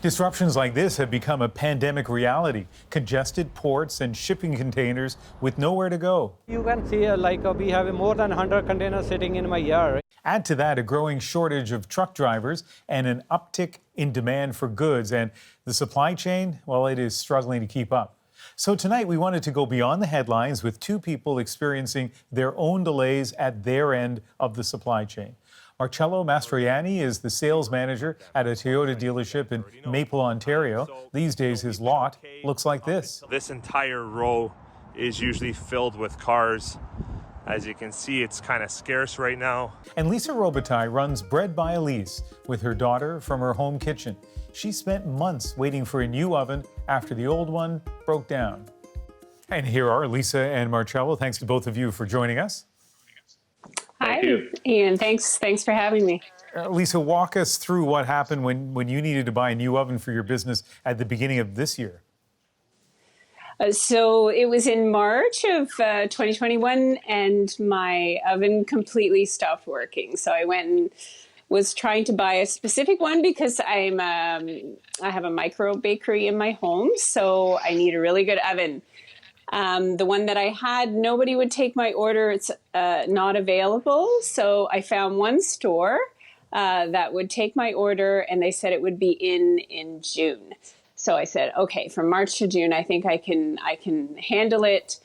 Disruptions like this have become a pandemic reality. Congested ports and shipping containers with nowhere to go. You can see we have more than 100 containers sitting in my yard. Add to that a growing shortage of truck drivers and an uptick in demand for goods. And the supply chain, well, it is struggling to keep up. So tonight we wanted to go beyond the headlines with two people experiencing their own delays at their end of the supply chain. Marcelo Mastroianni is the sales manager at a Toyota dealership in Maple, Ontario. These days his lot looks like this. This entire row is usually filled with cars. As you can see, it's kind of scarce right now. And Lisa Robitaille runs Bread by Elise with her daughter from her home kitchen. She spent months waiting for a new oven after the old one broke down. And here are Lisa and Marcelo. Thanks to both of you for joining us. Hi, Ian. Thanks for having me. Lisa, walk us through what happened when you needed to buy a new oven for your business at the beginning of this year. So it was in March of 2021, and my oven completely stopped working. So I went and was trying to buy a specific one because I have a micro bakery in my home, so I need a really good oven. The one that I had, nobody would take my order. It's not available. So I found one store that would take my order, and they said it would be in June. So I said, okay, from March to June, I think I can handle it.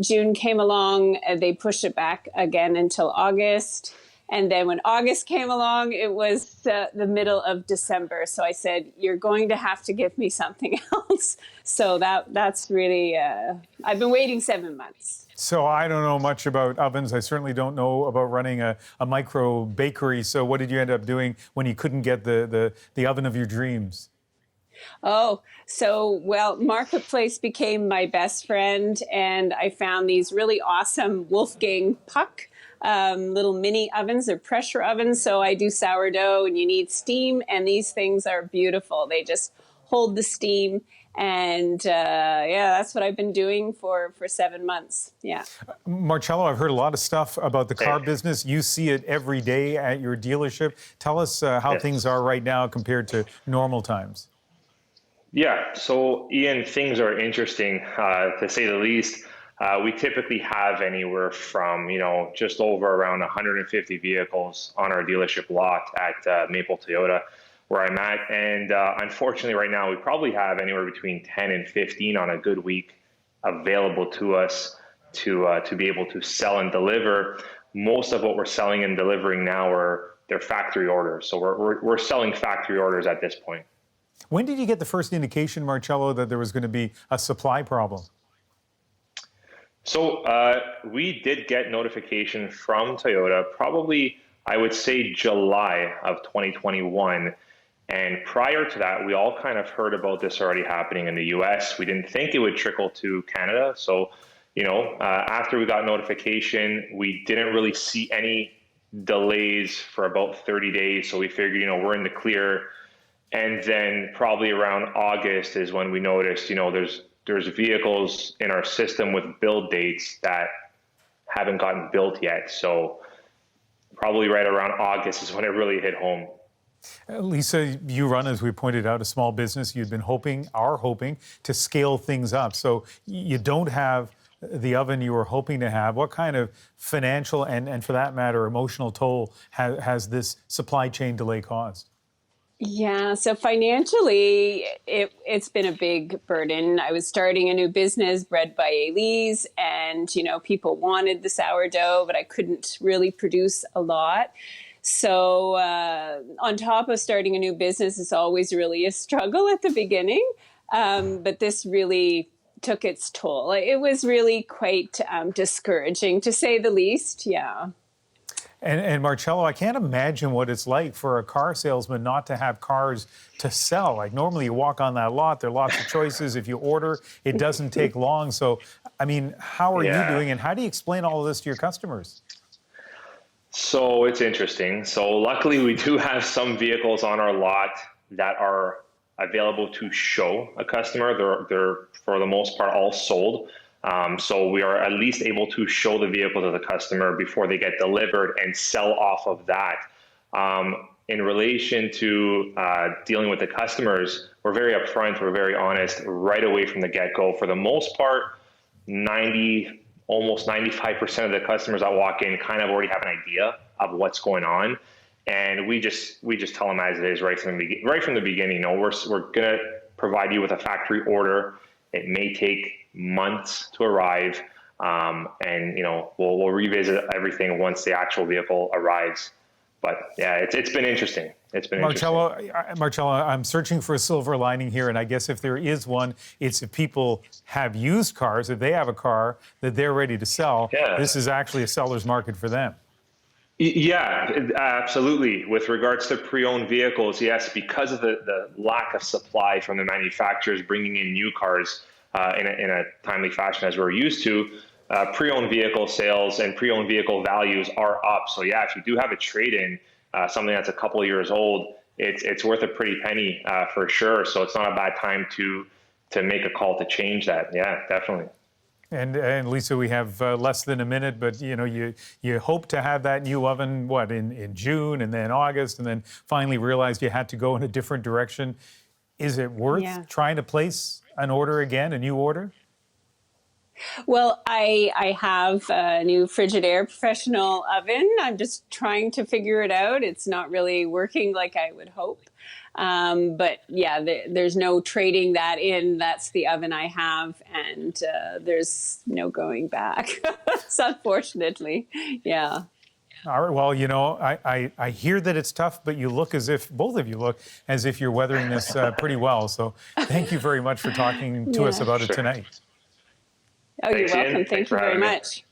June came along, they pushed it back again until August. And then when August came along, it was the middle of December. So I said, you're going to have to give me something else. So that's really, I've been waiting 7 months. So I don't know much about ovens. I certainly don't know about running a micro bakery. So what did you end up doing when you couldn't get the oven of your dreams? Oh, so, well, Marketplace became my best friend, and I found these really awesome Wolfgang Puck little mini ovens. They're pressure ovens, so I do sourdough, and you need steam, and these things are beautiful. They just hold the steam, and yeah, that's what I've been doing for 7 months. Yeah. Marcelo, I've heard a lot of stuff about the car business. You see it every day at your dealership. Tell us how things are right now compared to normal times. Yeah, so Ian, things are interesting to say the least. We typically have anywhere from, just over around 150 vehicles on our dealership lot at Maple Toyota, where I'm at. And unfortunately, right now, we probably have anywhere between 10 and 15 on a good week available to us to be able to sell and deliver. Most of what we're selling and delivering now they're factory orders. So we're selling factory orders at this point. When did you get the first indication, Marcelo, that there was going to be a supply problem? So we did get notification from Toyota, probably, I would say, July of 2021. And prior to that, we all kind of heard about this already happening in the US. We didn't think it would trickle to Canada. So, after we got notification, we didn't really see any delays for about 30 days. So we figured, we're in the clear. And then probably around August is when we noticed, there's vehicles in our system with build dates that haven't gotten built yet. So probably right around August is when it really hit home. Lisa, you run, as we pointed out, a small business. You've been hoping to scale things up. So you don't have the oven you were hoping to have. What kind of financial and for that matter, emotional toll has this supply chain delay caused? Yeah, so financially, it's been a big burden. I was starting a new business, Bread by Elise, and, people wanted the sourdough, but I couldn't really produce a lot. So on top of starting a new business, it's always really a struggle at the beginning, but this really took its toll. It was really quite discouraging, to say the least, yeah. And Marcelo, I can't imagine what it's like for a car salesman not to have cars to sell. Like normally you walk on that lot, there are lots of choices. If you order, it doesn't take long. So, how are you doing and how do you explain all of this to your customers? So it's interesting. So luckily we do have some vehicles on our lot that are available to show a customer. They're for the most part all sold. So we are at least able to show the vehicle to the customer before they get delivered and sell off of that. in relation to dealing with the customers, we're very upfront, we're very honest right away from the get-go. For the most part, almost 95% of the customers that walk in kind of already have an idea of what's going on. And we just tell them as it is right from the beginning. We're gonna provide you with a factory order. It may take months to arrive, and we'll revisit everything once the actual vehicle arrives. But yeah, it's been interesting. Marcelo, I'm searching for a silver lining here, and I guess if there is one, it's if people have used cars, if they have a car that they're ready to sell, this is actually a seller's market for them. Yeah, absolutely. With regards to pre-owned vehicles, yes, because of the lack of supply from the manufacturers bringing in new cars in a timely fashion as we're used to, pre-owned vehicle sales and pre-owned vehicle values are up. So yeah, if you do have a trade-in, something that's a couple of years old, it's worth a pretty penny for sure. So it's not a bad time to make a call to change that. Yeah, definitely. And Lisa, we have less than a minute, but you hope to have that new oven in June and then August, and then finally realized you had to go in a different direction. Is it worth trying to place an order again, a new order? Well, I have a new Frigidaire professional oven. I'm just trying to figure it out. It's not really working like I would hope. But yeah, there's no trading that in. That's the oven I have, and there's no going back. So unfortunately, yeah. All right. Well, I hear that it's tough, but you look as if, both of you look as if you're weathering this pretty well. So thank you very much for talking to us about it tonight. Oh, you're welcome. Thank you very much.